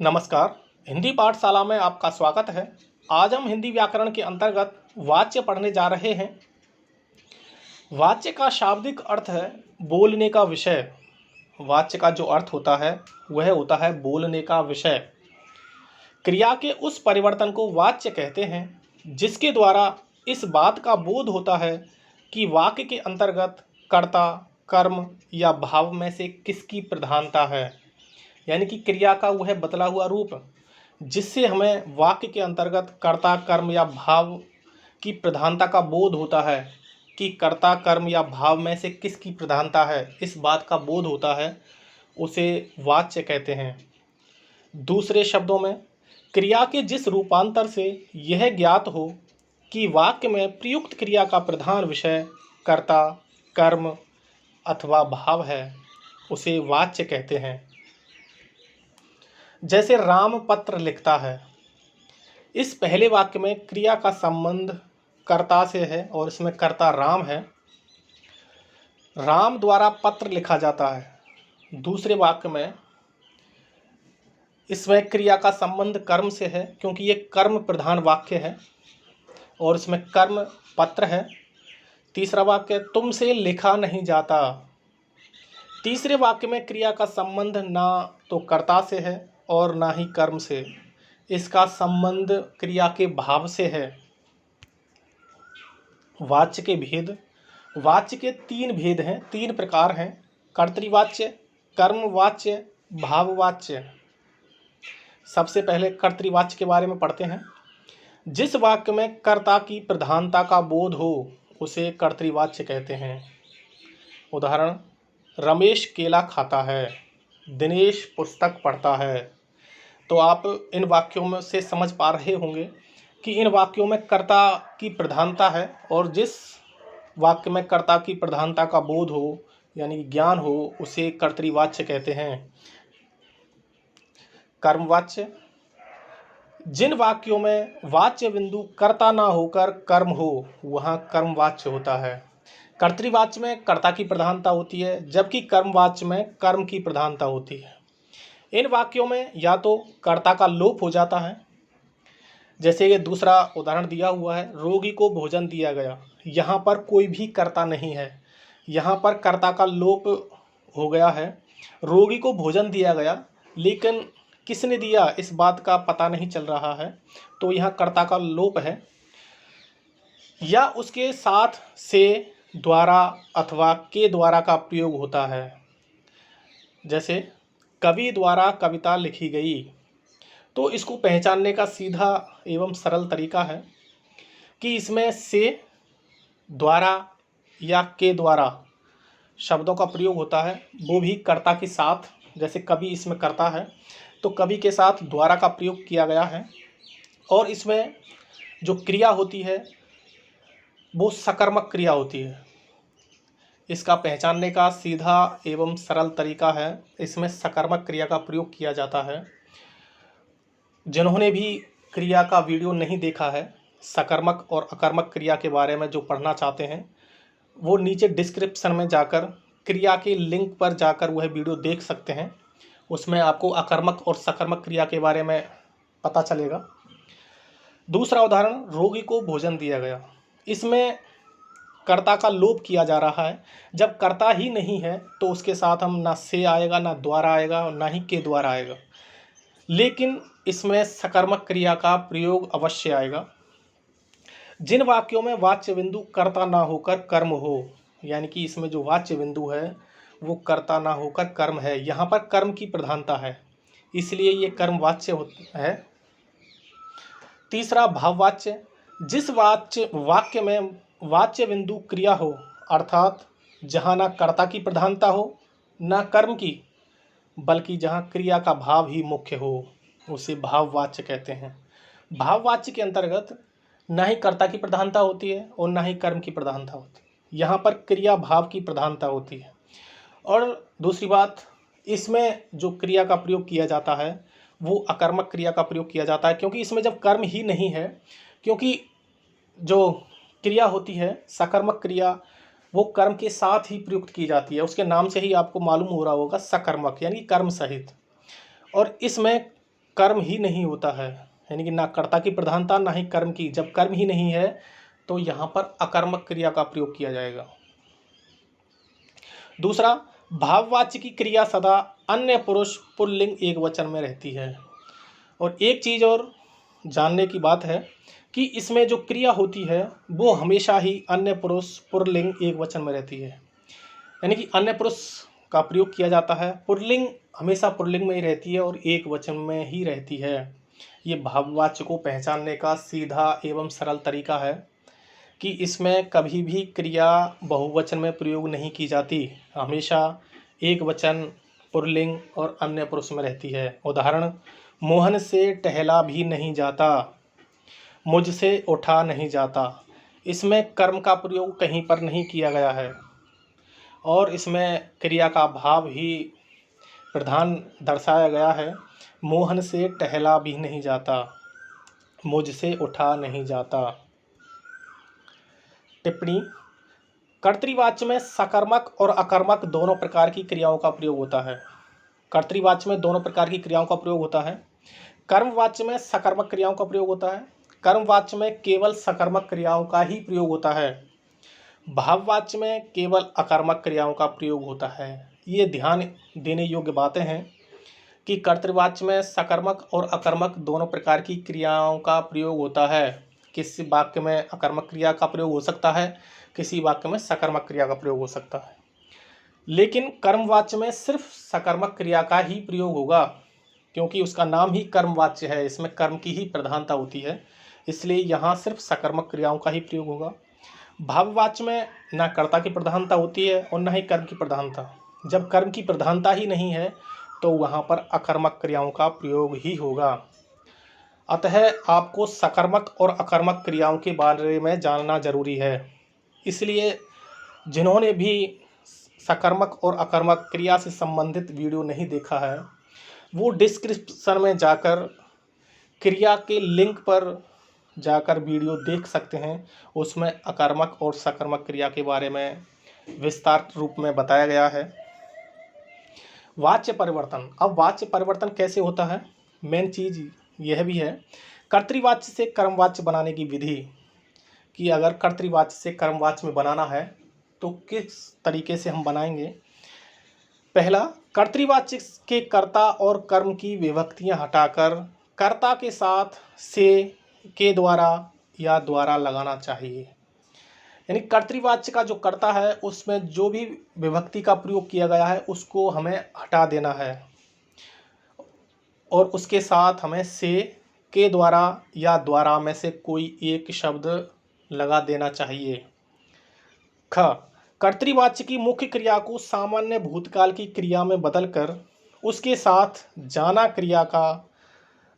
नमस्कार। हिंदी पाठशाला में आपका स्वागत है। आज हम हिंदी व्याकरण के अंतर्गत वाच्य पढ़ने जा रहे हैं। वाच्य का शाब्दिक अर्थ है बोलने का विषय। वाच्य का जो अर्थ होता है वह होता है बोलने का विषय। क्रिया के उस परिवर्तन को वाच्य कहते हैं जिसके द्वारा इस बात का बोध होता है कि वाक्य के अंतर्गत कर्ता, कर्म या भाव में से किसकी प्रधानता है। यानी कि क्रिया का वह बदला हुआ रूप जिससे हमें वाक्य के अंतर्गत कर्ता, कर्म या भाव की प्रधानता का बोध होता है कि कर्ता, कर्म या भाव में से किसकी प्रधानता है, इस बात का बोध होता है, उसे वाच्य कहते हैं। दूसरे शब्दों में, क्रिया के जिस रूपांतर से यह ज्ञात हो कि वाक्य में प्रयुक्त क्रिया का प्रधान विषय कर्ता, कर्म अथवा भाव है, उसे वाच्य कहते हैं। जैसे राम पत्र लिखता है, इस पहले वाक्य में क्रिया का संबंध कर्ता से है और इसमें कर्ता राम है। राम द्वारा पत्र लिखा जाता है। दूसरे वाक्य में इसमें क्रिया का संबंध कर्म से है क्योंकि ये कर्म प्रधान वाक्य है और इसमें कर्म पत्र है। तीसरा वाक्य तुमसे लिखा नहीं जाता। तीसरे वाक्य में क्रिया का संबंध ना तो कर्ता से है और ना ही कर्म से, इसका संबंध क्रिया के भाव से है। वाच्य के भेद। वाच्य के तीन भेद हैं, तीन प्रकार हैं: कर्तृवाच्य, कर्मवाच्य, भाववाच्य। सबसे पहले कर्तृवाच्य के बारे में पढ़ते हैं। जिस वाक्य में कर्ता की प्रधानता का बोध हो उसे कर्तृवाच्य कहते हैं। उदाहरण: रमेश केला खाता है, दिनेश पुस्तक पढ़ता है। तो आप इन वाक्यों में से समझ पा रहे होंगे कि इन वाक्यों में कर्ता की प्रधानता है और जिस वाक्य में कर्ता की प्रधानता का बोध हो यानी ज्ञान हो उसे कर्तृवाच्य कहते हैं। कर्मवाच्य। जिन वाक्यों में वाच्य बिंदु कर्ता ना होकर कर्म हो वहाँ कर्मवाच्य होता है। कर्तृवाच्य में कर्ता की प्रधानता होती है जबकि कर्मवाच्य में कर्म की प्रधानता होती है। इन वाक्यों में या तो कर्ता का लोप हो जाता है, जैसे ये दूसरा उदाहरण दिया हुआ है, रोगी को भोजन दिया गया। यहाँ पर कोई भी कर्ता नहीं है, यहाँ पर कर्ता का लोप हो गया है। रोगी को भोजन दिया गया लेकिन किसने दिया इस बात का पता नहीं चल रहा है, तो यहाँ कर्ता का लोप है। या उसके साथ से, द्वारा अथवा के द्वारा का प्रयोग होता है। जैसे कवि द्वारा कविता लिखी गई, तो इसको पहचानने का सीधा एवं सरल तरीका है कि इसमें से, द्वारा या के द्वारा शब्दों का प्रयोग होता है, वो भी कर्ता के साथ। जैसे कवि इसमें कर्ता है तो कवि के साथ द्वारा का प्रयोग किया गया है और इसमें जो क्रिया होती है वो सकर्मक क्रिया होती है। इसका पहचानने का सीधा एवं सरल तरीका है, इसमें सकर्मक क्रिया का प्रयोग किया जाता है। जिन्होंने भी क्रिया का वीडियो नहीं देखा है, सकर्मक और अकर्मक क्रिया के बारे में जो पढ़ना चाहते हैं, वो नीचे डिस्क्रिप्शन में जाकर क्रिया के लिंक पर जाकर वह वीडियो देख सकते हैं। उसमें आपको अकर्मक और सकर्मक क्रिया के बारे में पता चलेगा। दूसरा उदाहरण, रोगी को भोजन दिया गया। इसमें कर्ता का लोप किया जा रहा है। जब कर्ता ही नहीं है तो उसके साथ हम ना से आएगा, ना द्वारा आएगा और ना ही के द्वारा आएगा, लेकिन इसमें सकर्मक क्रिया का प्रयोग अवश्य आएगा। जिन वाक्यों में वाच्य बिंदु कर्ता ना होकर कर्म हो, यानी कि इसमें जो वाच्य बिंदु है वो कर्ता ना होकर कर्म है, यहाँ पर कर्म की प्रधानता है, इसलिए ये कर्मवाच्य है। तीसरा, भाववाच्य। जिस वाक्य में वाच्य बिंदु क्रिया हो, अर्थात जहाँ ना कर्ता की प्रधानता हो ना कर्म की, बल्कि जहाँ क्रिया का भाव ही मुख्य हो, उसे भाववाच्य कहते हैं। भाववाच्य के अंतर्गत ना ही कर्ता की प्रधानता होती है और ना ही कर्म की प्रधानता होती है, यहाँ पर क्रिया भाव की प्रधानता होती है। और दूसरी बात, इसमें जो क्रिया का प्रयोग किया जाता है वो अकर्मक क्रिया का प्रयोग किया जाता है, क्योंकि इसमें जब कर्म ही नहीं है, क्योंकि जो क्रिया होती है सकर्मक क्रिया वो कर्म के साथ ही प्रयुक्त की जाती है। उसके नाम से ही आपको मालूम हो रहा होगा, सकर्मक यानी कर्म सहित। और इसमें कर्म ही नहीं होता है, यानी कि ना कर्ता की प्रधानता ना ही कर्म की। जब कर्म ही नहीं है तो यहाँ पर अकर्मक क्रिया का प्रयोग किया जाएगा। दूसरा, भाववाच्य की क्रिया सदा अन्य पुरुष पुल्लिंग एक वचन में रहती है। और एक चीज़ और जानने की बात है कि इसमें जो क्रिया होती है वो हमेशा ही अन्य पुरुष पुल्लिंग एक वचन में रहती है, यानी कि अन्य पुरुष का प्रयोग किया जाता है, पुल्लिंग हमेशा पुल्लिंग में ही रहती है और एक वचन में ही रहती है। ये भाववाच्य को पहचानने का सीधा एवं सरल तरीका है कि इसमें कभी भी क्रिया बहुवचन में प्रयोग नहीं की जाती, हमेशा एक वचन पुल्लिंग और अन्य पुरुष में रहती है। उदाहरण, मोहन से टहला भी नहीं जाता, मुझसे उठा नहीं जाता। इसमें कर्म का प्रयोग कहीं पर नहीं किया गया है और इसमें क्रिया का भाव ही प्रधान दर्शाया गया है। मोहन से टहला भी नहीं जाता, मुझसे उठा नहीं जाता। टिप्पणी, कर्तृवाच्य में सकर्मक और अकर्मक दोनों प्रकार की क्रियाओं का प्रयोग होता है। कर्तृवाच्य में दोनों प्रकार की क्रियाओं का प्रयोग होता है। कर्मवाच्य में सकर्मक क्रियाओं का प्रयोग होता है। कर्मवाच्य में केवल सकर्मक क्रियाओं का ही प्रयोग होता है। भाववाच्य में केवल अकर्मक क्रियाओं का प्रयोग होता है। ये ध्यान देने योग्य बातें हैं कि कर्तृवाच्य में सकर्मक और अकर्मक दोनों प्रकार की क्रियाओं का प्रयोग होता है। किसी वाक्य में अकर्मक क्रिया का प्रयोग हो सकता है, किसी वाक्य में सकर्मक क्रिया का प्रयोग हो सकता है, लेकिन कर्मवाच्य में सिर्फ सकर्मक क्रिया का ही प्रयोग होगा, क्योंकि उसका नाम ही कर्मवाच्य है, इसमें कर्म की ही प्रधानता होती है, इसलिए यहाँ सिर्फ सकर्मक क्रियाओं का ही प्रयोग होगा। भाववाच्य में ना कर्ता की प्रधानता होती है और ना ही कर्म की प्रधानता। जब कर्म की प्रधानता ही नहीं है तो वहाँ पर अकर्मक क्रियाओं का प्रयोग ही होगा। अतः आपको सकर्मक और अकर्मक क्रियाओं के बारे में जानना जरूरी है। इसलिए जिन्होंने भी सकर्मक और अकर्मक क्रिया से संबंधित वीडियो नहीं देखा है वो डिस्क्रिप्शन में जाकर क्रिया के लिंक पर जाकर वीडियो देख सकते हैं। उसमें अकर्मक और सकर्मक क्रिया के बारे में विस्तार रूप में बताया गया है। वाच्य परिवर्तन, अब वाच्य परिवर्तन कैसे होता है, मेन चीज़ यह भी है कर्तृवाच्य से कर्मवाच्य बनाने की विधि, कि अगर कर्तृवाच्य से कर्मवाच्य में बनाना है तो किस तरीके से हम बनाएंगे। पहला, कर्तृवाच्य के कर्ता और कर्म की विभक्तियां हटाकर कर्ता के साथ से, के द्वारा या द्वारा लगाना चाहिए। यानी कर्तृवाच्य का जो कर्ता है उसमें जो भी विभक्ति का प्रयोग किया गया है उसको हमें हटा देना है और उसके साथ हमें से, के द्वारा या द्वारा में से कोई एक शब्द लगा देना चाहिए। ख, कर्तृवाच्य की मुख्य क्रिया को सामान्य भूतकाल की क्रिया में बदलकर उसके साथ जाना क्रिया का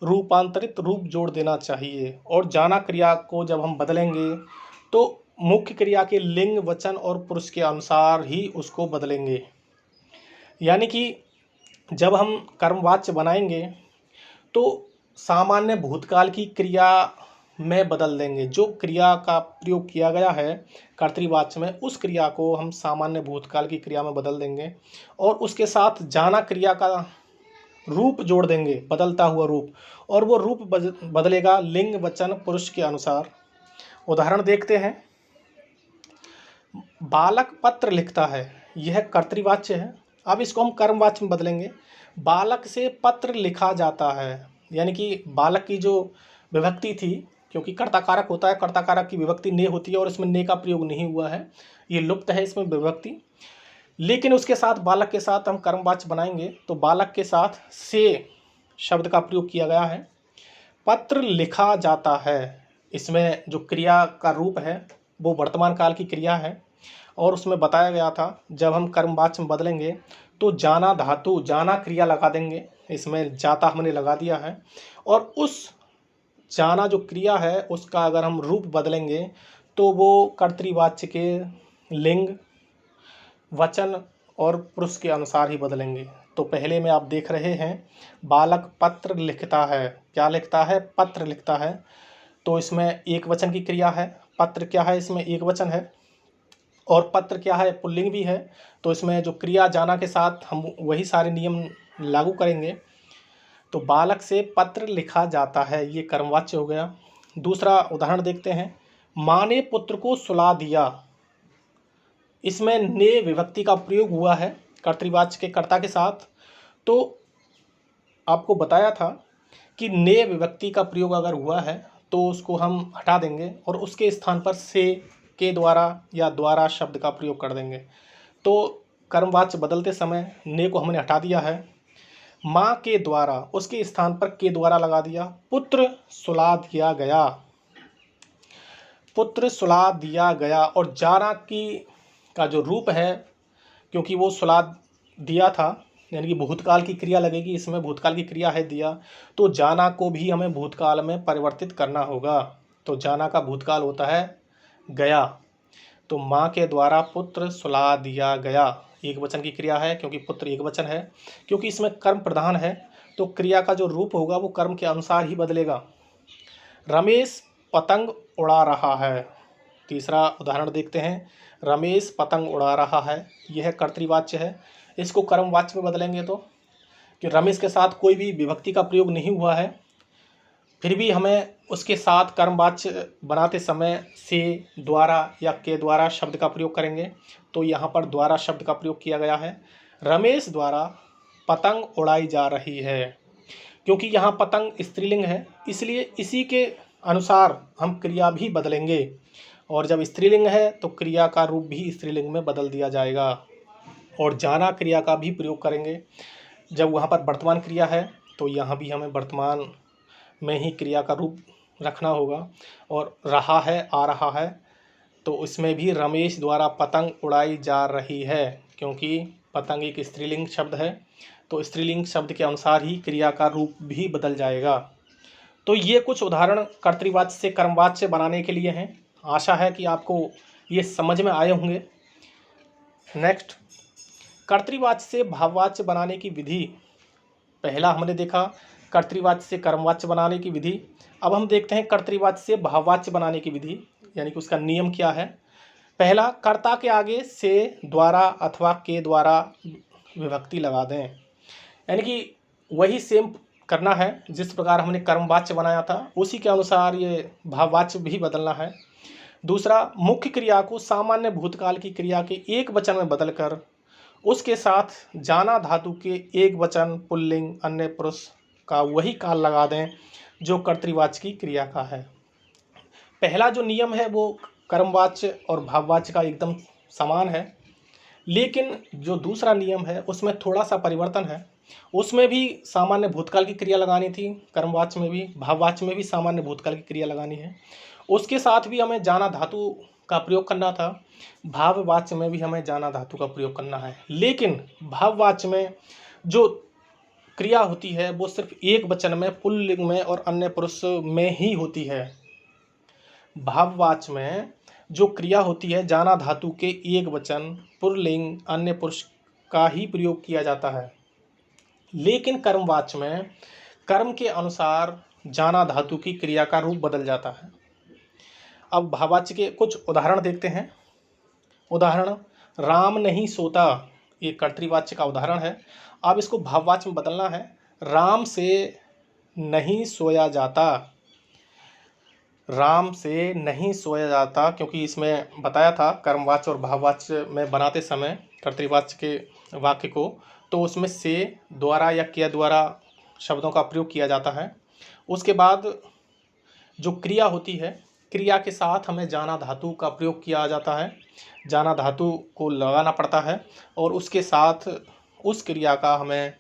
रूपांतरित रूप जोड़ देना चाहिए। और जाना क्रिया को जब हम बदलेंगे तो मुख्य क्रिया के लिंग, वचन और पुरुष के अनुसार ही उसको बदलेंगे। यानी कि जब हम कर्मवाच्य बनाएंगे तो सामान्य भूतकाल की क्रिया में बदल देंगे। जो क्रिया का प्रयोग किया गया है कर्तृवाच्य में उस क्रिया को हम सामान्य भूतकाल की क्रिया में बदल देंगे और उसके साथ जाना क्रिया का रूप जोड़ देंगे, बदलता हुआ रूप, और वो रूप बदलेगा लिंग, वचन, पुरुष के अनुसार। उदाहरण देखते हैं। बालक पत्र लिखता है, यह कर्तृवाच्य है। अब इसको हम कर्मवाच्य में बदलेंगे। बालक से पत्र लिखा जाता है, यानी कि बालक की जो विभक्ति थी, क्योंकि कर्ता कारक होता है, कर्ता कारक की विभक्ति ने होती है और इसमें ने का प्रयोग नहीं हुआ है, ये लुप्त है इसमें विभक्ति। लेकिन उसके साथ बालक के साथ हम कर्मवाच्य बनाएंगे तो बालक के साथ से शब्द का प्रयोग किया गया है। पत्र लिखा जाता है, इसमें जो क्रिया का रूप है वो वर्तमान काल की क्रिया है और उसमें बताया गया था जब हम कर्मवाच्य में बदलेंगे तो जाना धातु, जाना क्रिया लगा देंगे। इसमें जाता हमने लगा दिया है और उस जाना जो क्रिया है उसका अगर हम रूप बदलेंगे तो वो कर्तृवाच्य के लिंग, वचन और पुरुष के अनुसार ही बदलेंगे। तो पहले में आप देख रहे हैं बालक पत्र लिखता है, क्या लिखता है, पत्र लिखता है, तो इसमें एक वचन की क्रिया है। पत्र क्या है, इसमें एक वचन है और पत्र क्या है, पुल्लिंग भी है। तो इसमें जो क्रिया जाना के साथ हम वही सारे नियम लागू करेंगे। तो बालक से पत्र लिखा जाता है, ये कर्मवाच्य हो गया। दूसरा उदाहरण देखते हैं, माँ ने पुत्र को सुला दिया। इसमें ने विभक्ति का प्रयोग हुआ है कर्तृवाच्य के कर्ता के साथ। तो आपको बताया था कि ने विभक्ति का प्रयोग अगर हुआ है तो उसको हम हटा देंगे और उसके स्थान पर से, के द्वारा या द्वारा शब्द का प्रयोग कर देंगे। तो कर्मवाच्य बदलते समय ने को हमने हटा दिया है। माँ के द्वारा, उसके स्थान पर के द्वारा लगा दिया। पुत्र सुला दिया गया, पुत्र सुला दिया गया। और जाना की का जो रूप है, क्योंकि वो सुला दिया था यानी कि भूतकाल की क्रिया लगेगी, इसमें भूतकाल की क्रिया है दिया, तो जाना को भी हमें भूतकाल में परिवर्तित करना होगा। तो जाना का भूतकाल होता है गया। तो माँ के द्वारा पुत्र सुला दिया गया, एक वचन की क्रिया है क्योंकि पुत्र एक वचन है। क्योंकि इसमें कर्म प्रधान है तो क्रिया का जो रूप होगा वो कर्म के अनुसार ही बदलेगा। रमेश पतंग उड़ा रहा है। तीसरा उदाहरण देखते हैं, रमेश पतंग उड़ा रहा है, यह कर्तृवाच्य है। इसको कर्मवाच्य में बदलेंगे तो कि रमेश के साथ कोई भी विभक्ति का प्रयोग नहीं हुआ है, फिर भी हमें उसके साथ कर्मवाच्य बनाते समय से, द्वारा या के द्वारा शब्द का प्रयोग करेंगे। तो यहाँ पर द्वारा शब्द का प्रयोग किया गया है। रमेश द्वारा पतंग उड़ाई जा रही है। क्योंकि यहाँ पतंग स्त्रीलिंग है, इसलिए इसी के अनुसार हम क्रिया भी बदलेंगे। और जब स्त्रीलिंग है तो क्रिया का रूप भी स्त्रीलिंग में बदल दिया जाएगा। और जाना क्रिया का भी प्रयोग करेंगे। जब वहाँ पर वर्तमान क्रिया है तो यहाँ भी हमें वर्तमान में ही क्रिया का रूप रखना होगा। और रहा है, आ रहा है, तो इसमें भी रमेश द्वारा पतंग उड़ाई जा रही है। क्योंकि पतंग एक स्त्रीलिंग शब्द है तो स्त्रीलिंग शब्द के अनुसार ही क्रिया का रूप भी बदल जाएगा। तो ये कुछ उदाहरण कर्तृवाच्य से कर्मवाच्य बनाने के लिए हैं। आशा है कि आपको ये समझ में आए होंगे। नेक्स्ट, कर्तृवाच्य से भाववाच्य बनाने की विधि। पहला हमने देखा कर्तृवाच्य से कर्मवाच्य बनाने की विधि। अब हम देखते हैं कर्तृवाच्य से भाववाच्य बनाने की विधि, यानी कि उसका नियम क्या है। पहला, कर्ता के आगे से, द्वारा अथवा के द्वारा विभक्ति लगा दें, यानी कि वही सेम करना है जिस प्रकार हमने कर्मवाच्य बनाया था, उसी के अनुसार ये भाववाच्य भी बदलना है। दूसरा, मुख्य क्रिया को सामान्य भूतकाल की क्रिया के एक वचन में बदलकर उसके साथ जाना धातु के एक वचन पुल्लिंग अन्य पुरुष का वही काल लगा दें जो कर्तृवाच्य की क्रिया का है। पहला जो नियम है वो कर्मवाच्य और भाववाच्य का एकदम समान है, लेकिन जो दूसरा नियम है उसमें थोड़ा सा परिवर्तन है। उसमें भी सामान्य भूतकाल की क्रिया लगानी थी, कर्मवाच्य में भी, भाववाच्य में भी सामान्य भूतकाल की क्रिया लगानी है। उसके साथ भी हमें जाना धातु का प्रयोग करना था। भाववाच्य में भी हमें जाना धातु का प्रयोग करना है, लेकिन भाववाच्य में जो क्रिया होती है वो सिर्फ एक वचन में, पुल्लिंग में और अन्य पुरुष में ही होती है। भाववाच्य में जो क्रिया होती है जाना धातु के एक वचन, पुल्लिंग, अन्य पुरुष का ही प्रयोग किया जाता है। लेकिन कर्मवाच्य में कर्म के अनुसार जाना धातु की क्रिया का रूप बदल जाता है। अब भाववाच्य के कुछ उदाहरण देखते हैं। उदाहरण, राम नहीं सोता, ये कर्तृवाच्य का उदाहरण है। अब इसको भाववाच्य में बदलना है। राम से नहीं सोया जाता, राम से नहीं सोया जाता, क्योंकि इसमें बताया था कर्मवाच्य और भाववाच्य में बनाते समय कर्तृवाच्य के वाक्य को, तो उसमें से, द्वारा या के द्वारा शब्दों का प्रयोग किया जाता है। उसके बाद जो क्रिया होती है, क्रिया के साथ हमें जाना धातु का प्रयोग किया जाता है, जाना धातु को लगाना पड़ता है और उसके साथ उस क्रिया का हमें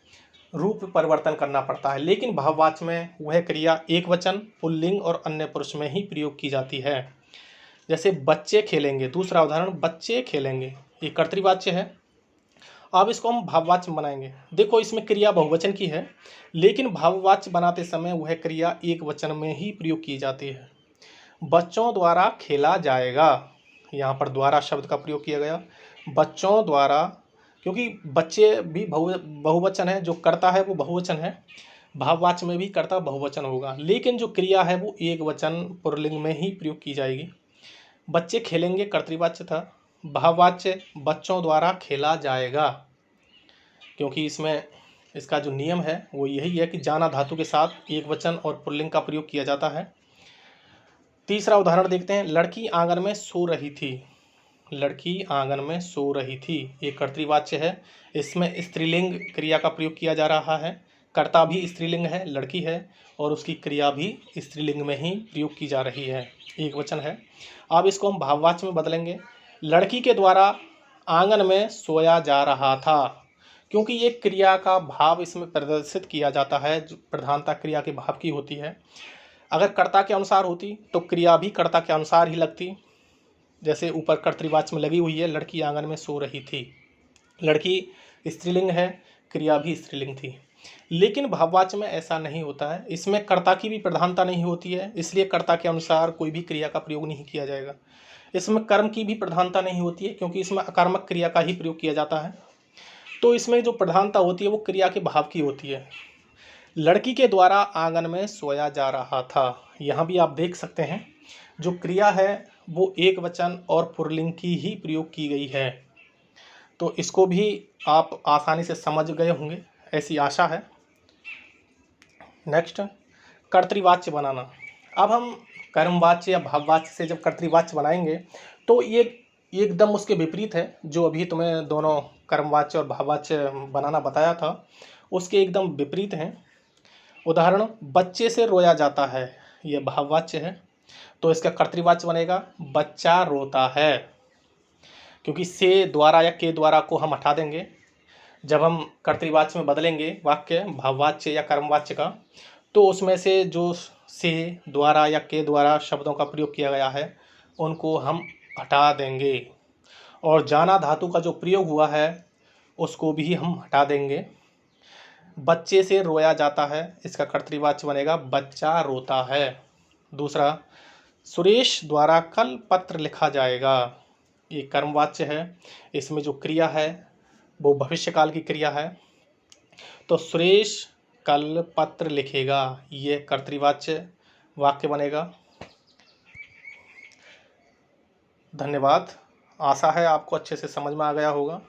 रूप परिवर्तन करना पड़ता है। लेकिन भाववाच्य में वह क्रिया एक वचन, पुल्लिंग और अन्य पुरुष में ही प्रयोग की जाती है। जैसे बच्चे खेलेंगे, दूसरा उदाहरण, बच्चे खेलेंगे, ये कर्तृवाच्य है। अब इसको हम भाववाच्य में बनाएंगे। देखो इसमें क्रिया बहुवचन की है, लेकिन भाववाच्य बनाते समय वह क्रिया एक वचन में ही प्रयोग की जाती है। बच्चों द्वारा खेला जाएगा, यहाँ पर द्वारा शब्द का प्रयोग किया गया। बच्चों द्वारा, क्योंकि बच्चे भी बहुवचन है, जो कर्ता है वो बहुवचन है, भाववाच्य में भी कर्ता बहुवचन होगा, लेकिन जो क्रिया है वो एक वचन पुल्लिंग में ही प्रयोग की जाएगी। बच्चे खेलेंगे कर्तृवाच्य था, भाववाच्य बच्चों द्वारा खेला जाएगा, क्योंकि इसमें इसका जो नियम है वो यही है कि जाना धातु के साथ एक वचन और पुल्लिंग का प्रयोग किया जाता है। तीसरा उदाहरण देखते हैं, लड़की आंगन में सो रही थी। लड़की आंगन में सो रही थी, ये कर्तृवाच्य है। इसमें स्त्रीलिंग क्रिया का प्रयोग किया जा रहा है। कर्ता भी स्त्रीलिंग है, लड़की है, और उसकी क्रिया भी स्त्रीलिंग में ही प्रयोग की जा रही है, एक वचन है। अब इसको हम भाववाच्य में बदलेंगे। लड़की के द्वारा आंगन में सोया जा रहा था, क्योंकि ये क्रिया का भाव इसमें प्रदर्शित किया जाता है, जो प्रधानता क्रिया के भाव की होती है। अगर कर्ता के अनुसार होती तो क्रिया भी कर्ता के अनुसार ही लगती, जैसे ऊपर कर्तृवाच्य में लगी हुई है, लड़की आंगन में सो रही थी। लड़की स्त्रीलिंग है, क्रिया भी स्त्रीलिंग थी। लेकिन भाववाच्य में ऐसा नहीं होता है, इसमें कर्ता की भी प्रधानता नहीं होती है, इसलिए कर्ता के अनुसार कोई भी क्रिया का प्रयोग नहीं किया जाएगा। इसमें कर्म की भी प्रधानता नहीं होती है, क्योंकि इसमें अकर्मक क्रिया का ही प्रयोग किया जाता है। तो इसमें जो प्रधानता होती है वो क्रिया के भाव की होती है। लड़की के द्वारा आंगन में सोया जा रहा था, यहाँ भी आप देख सकते हैं जो क्रिया है वो एक वचन और पुल्लिंग की ही प्रयोग की गई है। तो इसको भी आप आसानी से समझ गए होंगे, ऐसी आशा है। नेक्स्ट, कर्तृवाच्य बनाना। अब हम कर्मवाच्य या भाववाच्य से जब कर्तृवाच्य बनाएंगे तो ये एकदम उसके विपरीत है। जो अभी तुम्हें दोनों कर्मवाच्य और भाववाच्य बनाना बताया था उसके एकदम विपरीत हैं। उदाहरण, बच्चे से रोया जाता है, यह भाववाच्य है, तो इसका कर्तृवाच्य बनेगा बच्चा रोता है, क्योंकि से द्वारा या के द्वारा को हम हटा देंगे। जब हम कर्तृवाच्य में बदलेंगे वाक्य भाववाच्य या कर्मवाच्य का, तो उसमें से जो से द्वारा या के द्वारा शब्दों का प्रयोग किया गया है उनको हम हटा देंगे, और जाना धातु का जो प्रयोग हुआ है उसको भी हम हटा देंगे। बच्चे से रोया जाता है, इसका कर्तृवाच्य बनेगा बच्चा रोता है। दूसरा, सुरेश द्वारा कल पत्र लिखा जाएगा, ये कर्मवाच्य है। इसमें जो क्रिया है वो भविष्यकाल की क्रिया है, तो सुरेश कल पत्र लिखेगा, ये कर्तृवाच्य वाक्य बनेगा। धन्यवाद, आशा है आपको अच्छे से समझ में आ गया होगा।